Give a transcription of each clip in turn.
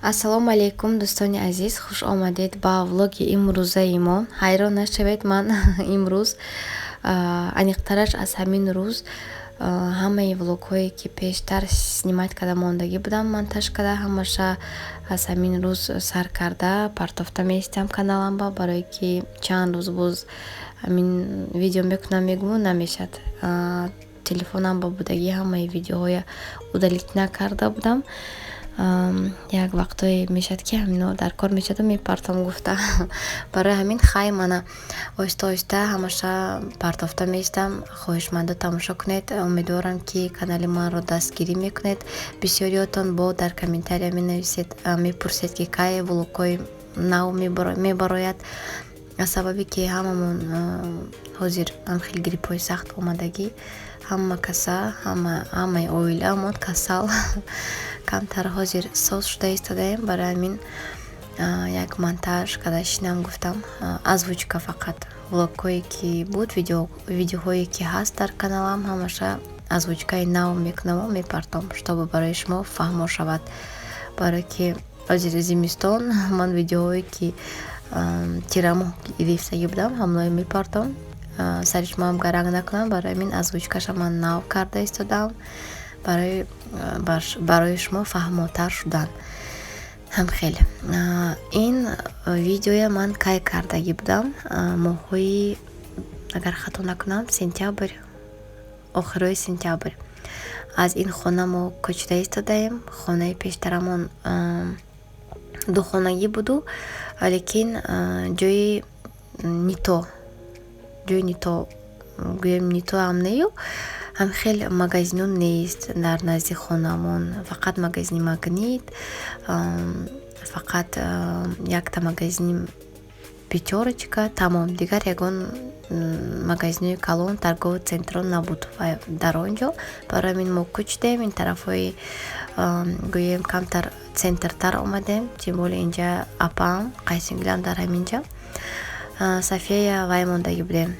Ассалому алейкум, дӯстони азиз, хуш омадед ба влоги имрӯзаи мо. Ҳайрон нашавед, ман имрӯз аниқтараш аз ҳамин рӯз ҳамаи влогҳое ки пештар снимат карда мондагӣ будам монтаж карда, ҳамаша аз ҳамин рӯз сар карда партофта меистам каналамба, барое ки чанд рӯз боз ҳамин видео мекунам, мегӯм намешад. Телефонам ба будагӣ ҳамаи видеоҳоя удалит накарда будам. Як вақтое мешад ки ҳамино дар кор мешаду мепартам гуфта. Барои ҳамин хай мана оҳиста оҳиста ҳамаша партофта меистам. Хоҳишмандо тамошо кунед. Умедворам ки канали манро дастгирӣ мекунед. Бисёриётон бо дар комментария менависед, мепурсед ки кай влогҳои нав мебарояд. аз сабаби ки ҳамамон ҳозир хеле гриппҳои сахт омадагӣ, ҳама каса, ҳамаи оиламон касал, камтар ҳозир соз шуда истодаем. Барои ҳамин як монтаж карда шинам гуфтам. Озвучка фақат влогҳое ки буд, видеоҳое ки ҳаст дар каналам, ҳамаша озвучкаи нав мекунам, мепартом, чтобы барои шумо фаҳмо шавад. Барое ки ҳозир зимистон ман видеоҳое ки тирамоҳ гирифтагӣ будам ҳамаи мепартом, сари шумоам гаранг накунам. Барои ҳамин озвучкаша ман нав карда истодам, барои шумо фаҳмотар шудан. Ҳамхеле ин видеоя ман кай кардагӣ будам, моҳҳои, агар хато накунам, сентябр, охирои сентябр. Аз ин хона мо кӯчида истодаем. Хонаи пештарамон духонагӣ буду, лекин ҷои нито гӯем нито ҳам нею, ҳам хел магазину нест дар назди хонамон. Фақат магазини Магнит, фақат якта магазини Пятерочка, тамом. Дигар ягон магазинои калон, торговый центрон набуд дар он ҷо. Барои ҳамин мо кӯчидем, ин тарафҳои гӯем камтар центртар омадем. Тим боле инҷа апаам қайсингилам дар ҳаминҷа. София вай мондагӣ будем,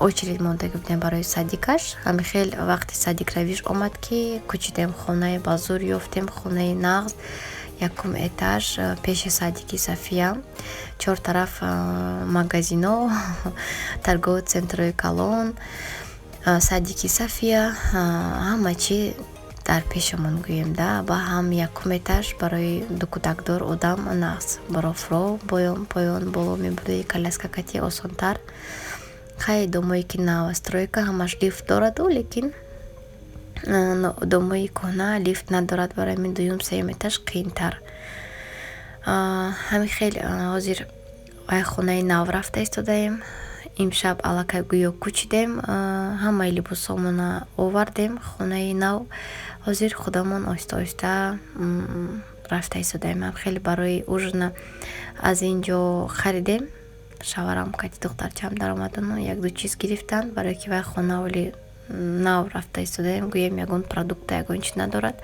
очередь мондагӣ будем барои садикаш. ҳами хел вақти садикравиш омад ки кӯчидем, хонаи ба зур ёфтем, хонаи нағз, якум этаж пеши садики София, чор тараф магазино, торговый центрои калон, садики София, ҳама чи дар пешамон гӯем да. Ба ҳам якум этаж барои дукудакдор одам нағз, борофро поён боло мебурдаи коляскакати осонтар. Хай домое ки новостройка ҳамаш лифт дораду, лекин домои кӯҳна лифт надорад. Барои ҳамин дуюм сеюм этаж қиинтар. ҳами хел ҳозир вай хонаи нав рафта истодаем. Имшаб аллакай гӯё кӯчидем, ҳамаи либосомона овардем хонаи нав. ҳозир худамон оҳиста оҳиста рафта истодаем. ҳам хеле барои ужина аз ин ҷо харидем. Шаварам кати духтарчаам даромадану як-ду чиз гирифтанд, барое ки вай хонаволи нав рафта истодаем, гӯем ягон продукта ягон чиз надорад.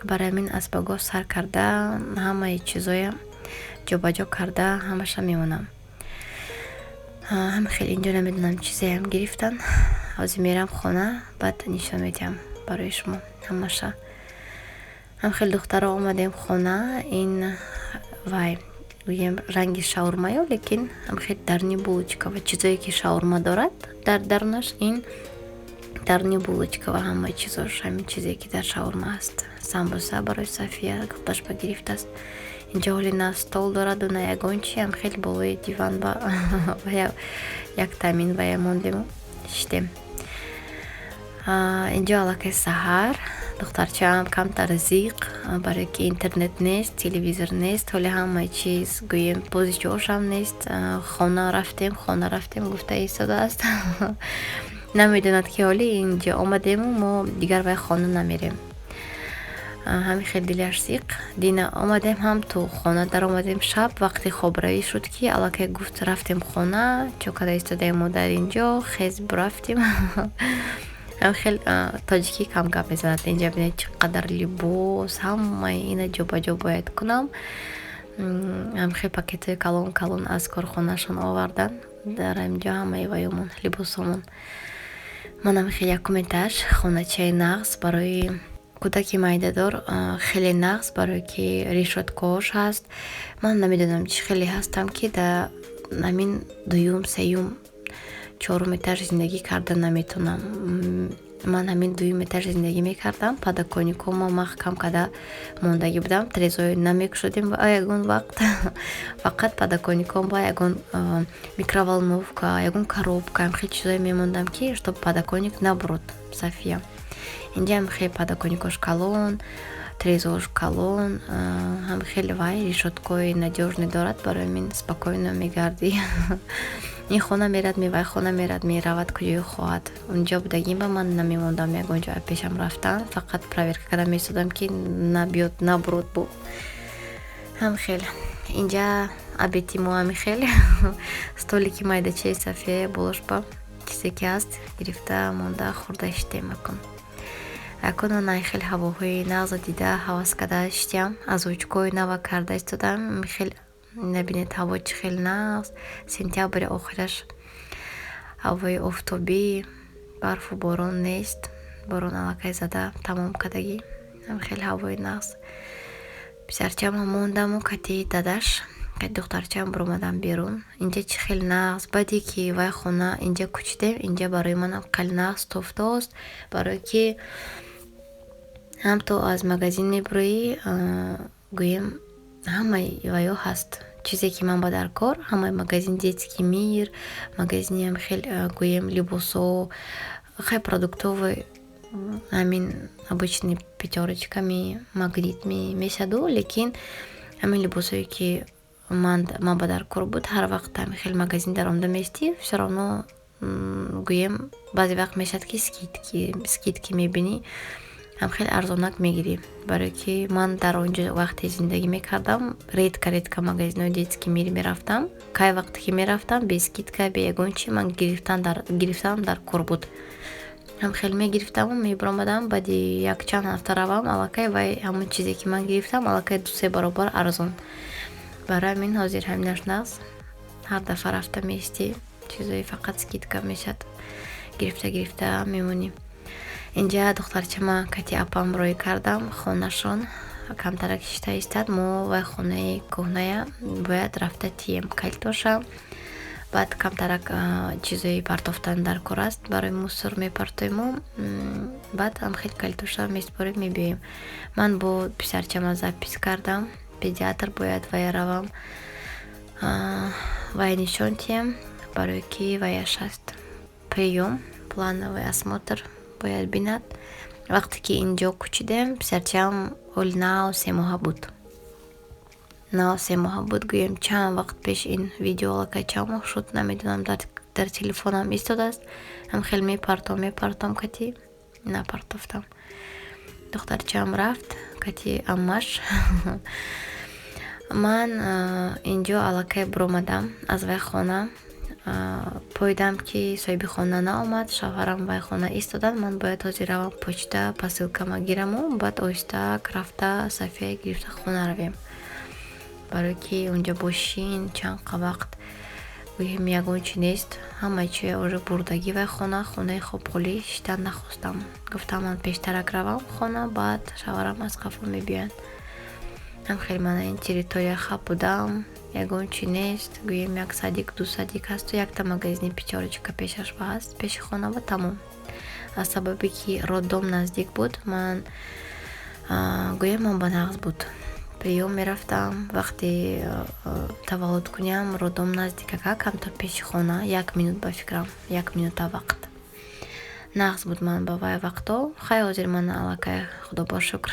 Барои ҳамин асбабгоҳ сар карда, ҳамаи чизоя ҷобаҷо карда, ҳамаша мемонам. ҳам хеле инҷо намедонам чизеям гирифтан. ҳозир мерам хона, баъд нишон медиҳам барои шумо ҳамаша. ҳам хеле духтаро омадем хона. Ин вай гӯем ранги шаурмаё, лекин ҳам хеле дарни булочка ва чизое ки шаурма дорад дар дарунаш, ин дарни булочка ва ҳамаи чизош, ҳамин чизе ки дар шаурма аст. Самбуса барои София гуфташ ба гирифтааст. инҷа ҳоли на стол дораду на ягон чи, ҳам хеле болои диван ба як тамин вая мондему шидем. инҷо аллакай саҳар, духтарчаам камтар зиқ, барое ки интернет нест, телевизор нест, ҳоли ҳамаи чиз гӯем бози ҷошам нест. хона рафтем гуфта истодааст. намедонад ки ҳоли инҷа омадему мо дигар вай хона намерем. ҳами хеле дилаш зиқ. Дина омадем ҳам ту хона даромадем. Шаб вақти хобравӣ шуд ки аллакай гуфт рафтем хона, чо карда истодаем мо дар инҷо, хез бурафтем. хел тоҷикӣ кам гап мезанад. инҷа бинед чӣ қадар либос, ҳамаи ина ҷобаҷо бояд кунам. ҳамхел пакетҳои калон аз корхонашон овардан. Дар инҷо ҳамаи ваёмон либосомон. манам хел якум этаж хоначаи нағз барои кӯдаки майдадор хеле нағз, барое ки решоткаҳош ҳаст. Ман намедонам чӣ хеле ҳастам ки да ҳамин дуюм, сеюм, чорум этаж зиндагӣ карда наметавонам. Ман ҳамин дуюм этаж зиндагӣ мекардам. Подоконникҳомо маҳкам карда мондагӣ будам. Трезои намекушодем ба ягон вақт. Фақат подоконникҳом ба ягон микроволновка, ягон коробка, ҳамхел чизое мемондам ки чтоб подоконник набурад София. Инҷа ҳамхел подоконникош калон, трезош калон, ҳамхел вай решоткаҳои надёжне дорад, барои мин спокойно мегарди. ин хона мерад, вай хона мерад, меравад куҷое хоҳад. Унҷо будагим ба ман намемондам, ягон ҷо пешам рафтан фақат проверка карда месодам ки набиёд, набурод бо ҳамхел. Инҷа обеди мо ҳамихел столики майдачаи София болошпа чизе ки ҳаст гирифта монда хӯрда иштем акун. Акун онай хел ҳавоҳои нағза дида ҳавас карда иштям. Аз очкои нава карда истодам. Хел набинед ҳаво чӣ хел нағз. Сентябри охираш ҳавои офтобӣ, барфу борон нест. Борон аллакай зада тамом кардагӣ. Хел ҳавои нағз. Писарчам мондаму кати дадаш, кати духтарчам биромадам берун. Инҷа чӣ хел нағз. Баъде ки вай хона инҷа кӯчидем, инҷа барои манам хел нағз тофтааст, барое ки ҳам то аз магазин мебироӣ, гӯем ҳамаи вайо ҳаст. Чизе ки ман ба дар кор, ҳамаи магазин детский мир, магазини ҳам хел гӯем либосо, хай продуктовой ҳамин обычный пятерочками, магнитми месаду, лекин ҳамин либосое ки ман ба дар кор буд, ҳар вақт ҳамин хел магазин даромада меисти, всё равно гӯем баъзе вақт мешад ки скидки мебинӣ, ҳам хел арзонак мегирӣ. Барое ки ман дар он ҷо вақте зиндагӣ мекардам, редка магазинои детский мир мерафтам. Кай вақте ки мерафтам, бе скидка, бе ягон чи ман гирифтам дар кор буд. ҳам хел мегирифтаму мебиромадам, баъди якчанд ҳафта равам, аллакай вай ҳамон чизе ки ман гирифтам, аллакай 2-3 баробар арзон. Барои ҳамин ҳозир ҳаминаш нағз. Ҳар дафъа рафта меисти, чизои фақат скидка мешад. Гирифта мемонӣ. Инҷа духтарчама кати апам рой кардам, хонашон камтарак шишта истад. Мо вай хонаи кӯҳная бояд рафта тием калтоша. Баъд камтарак чизои партофтан дар кор аст, барои мусор мепартоему. Баъд ҳам хел калтоша меспорем, мебиёем. Ман бо писарчама запис кардам, педиатр бояд вай равам, вай нишон тием, барое ки ваяш аст приём, плановый осмотр бояд бинад. Вақте ки инҷо кӯчидем, писарчаам оли 9 моҳа буд. 9 моҳа буд, гӯем чанд вақт пеш ин видео аллакай чанд моҳ шуд, намедонам, дар телефонам истодааст. ҳам хел мепартом кати напартофтам. духтарчаам рафт кати аммаш. Ман инҷо аллакай биромадам аз вай хона. Пойдам ки соҳиби хона наомад, шавҳарам вай хона истодан. Ман бояд ҳозир равам почта посилкама гираму, баъд оҳистак рафта София гирифта хона равем, барое ки унҷа бошин чанqa вақт гӯем ягон чи нест, ҳамаи чи уже бурдагӣ вай хона. Хонаи хобхолӣ шита нахостам. Гуфтам ман пештарак равам хона, баъд шавҳарам аз қафо мебиёянд. ҳам хел ман ин территория хаб будам, ягон чи нест. Гӯем як садик, 2 садик ҳасту якта магазини пятерочка пешаш ҳаст, пеши хона ва тамом. Аз сабаби ки роддом наздик буд, ман гӯем ман ба нағз буд. Приём мерафтам, вақте таваллуд куням, роддом наздикака, камто пеши хона, 1 минут ба фикрам, 1 минута вақт. Нағз буд ман ба вай вақто. Хай ҳозир ман аллакай худо ба шукр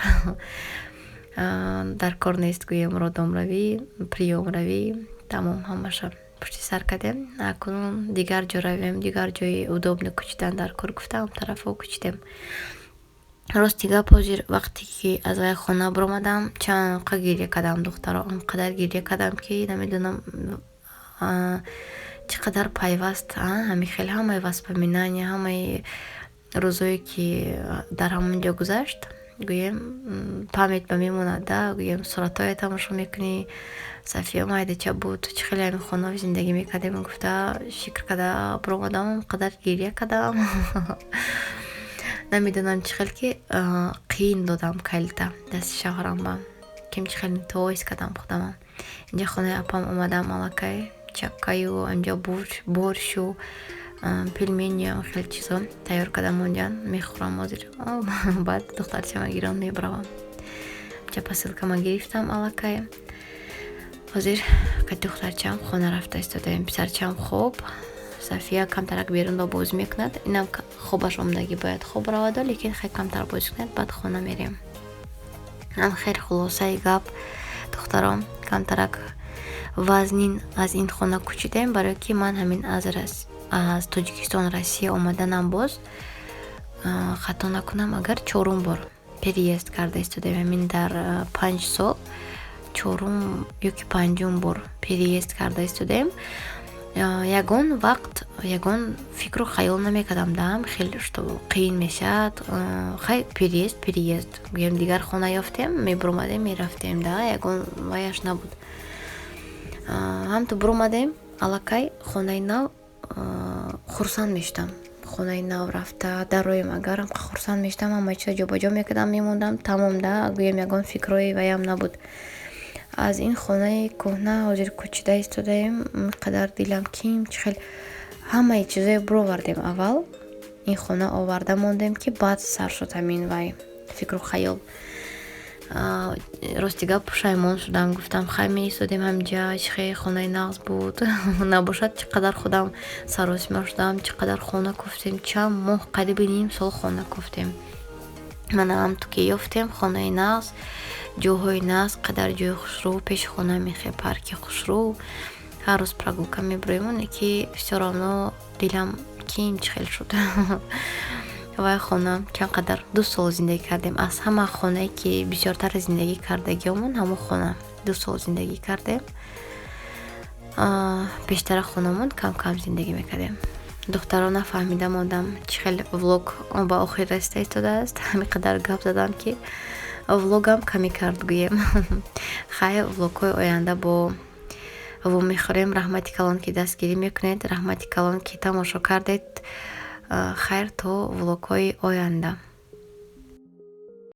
дар кор нест, гӯем роддом равӣ, приём равӣ, тамом ҳамаша пушти сар кардем. Акунун дигар ҷо равем, дигар ҷои удобно кӯчидан дар кор гуфтам, тарафо кӯчидем. Рости гап, ҳозир вақте ки аз вай хона биромадам, чанqa гирья кардам духтаро, анқадар гирья кардам ки намедонам чӣ қадар пайваст ҳамин хел ҳамаи воспоминания, ҳамаи рӯзое ки дар ҳамон ҷо гузашт, гӯем памят ба мемонад, гӯем суратҳое тамошо мекунӣ. София майдача буд, чӣ хеле ҳамин хона зиндагӣ мекардем, гуфта фикр карда биромадам, қадар гирья кардам. намедонам чӣ хел ки қиин додам калита дасти шавҳарам ким чӣ хел тоис кардам худамам. Инҷа хонаи апам омадам аллакай чаккаю анҷа боршу пельмению хеле чизо тайёр кардам монҷан мехӯрам ҳозир. Баъд духтарчама гирон мебаравам. Ча посилкама гирифтам аллакай. ҳозир ка духтарчам хона рафта истодаем. Писарчам хоб. София камтарак берунда бозӣ мекунад. Инам хобаш омдагӣ бояд хоб равад, лекин хеле камтар бозӣ кунад, баъд хона мерем. Ам хеле хулосаи гап духтарам камтарак вазнин аз ин хона кӯчидем, барои ки ман ҳамин аз Тоҷикистон Россия омаданам боз хато накунам агар 4 бор переезд карда истодем. Ҳамин дар 5 сол 4 ёки 5 бор переезд карда истодем. Ягон вақт ягон фикру хаёл намекардам дам хеле што қиин мешавад. Хай переезд гӯям дигар хона ёфтем, мебуромадем мерафтем да, ягон ваяш набуд. Ҳамту буромадем аллакай хонаи нав хурсанд мештам. Хонаи нав рафта дароем агарам хурсанд мештам, ҳама чиза ҷобаҷо мекардам, мемондам тамом да, гӯям ягон фикрои ваям набуд. Аз ин хонаи кӯҳна ҳозир кӯчида истодаем. Инқадар дилам ким чӣ хел ҳамаи чизои буровардем. Аввал ин хона оварда мондем ки баъд сар шуд ҳамин вай фикру хаёл. Рости гап пушаймон шудам. Гуфтам хай меистодем ҳамҷа чӣ хел хонаи нағз буд. Набошад чӣ қадар худам саросима шудам, чӣ қадар хона куфтем, чанд моҳ қариби ним сол хона куфтем. Манам ту ки ёфтем хонаи нағз, ҷойҳои нағз, қадар ҷойи хушрӯ, пеши хона мехе парки хушрӯ. Ҳар рӯз прогулка мебароем, ки всё равно дилам ким чӣ хел шуд. Вай хона чанд қадар 2 сол зиндагӣ кардем. Аз ҳама хонае ки бисёртар зиндагӣ кардагиёмон ҳамон хона 2 сол зиндагӣ кардем. Бештара хонамон кам кам зиндагӣ мекардем. духтаро нафаҳмида мондам чӣ хел влог ба охир расида истодааст. Ҳамин қадар гап задам ки влогам камӣ кард гӯем. Хай влогҳои оянда бо вомехӯрем. Раҳмати калон ки дастгирӣ мекунед, раҳмати калон ки тамошо кардед. Хайр то влогҳои оянда.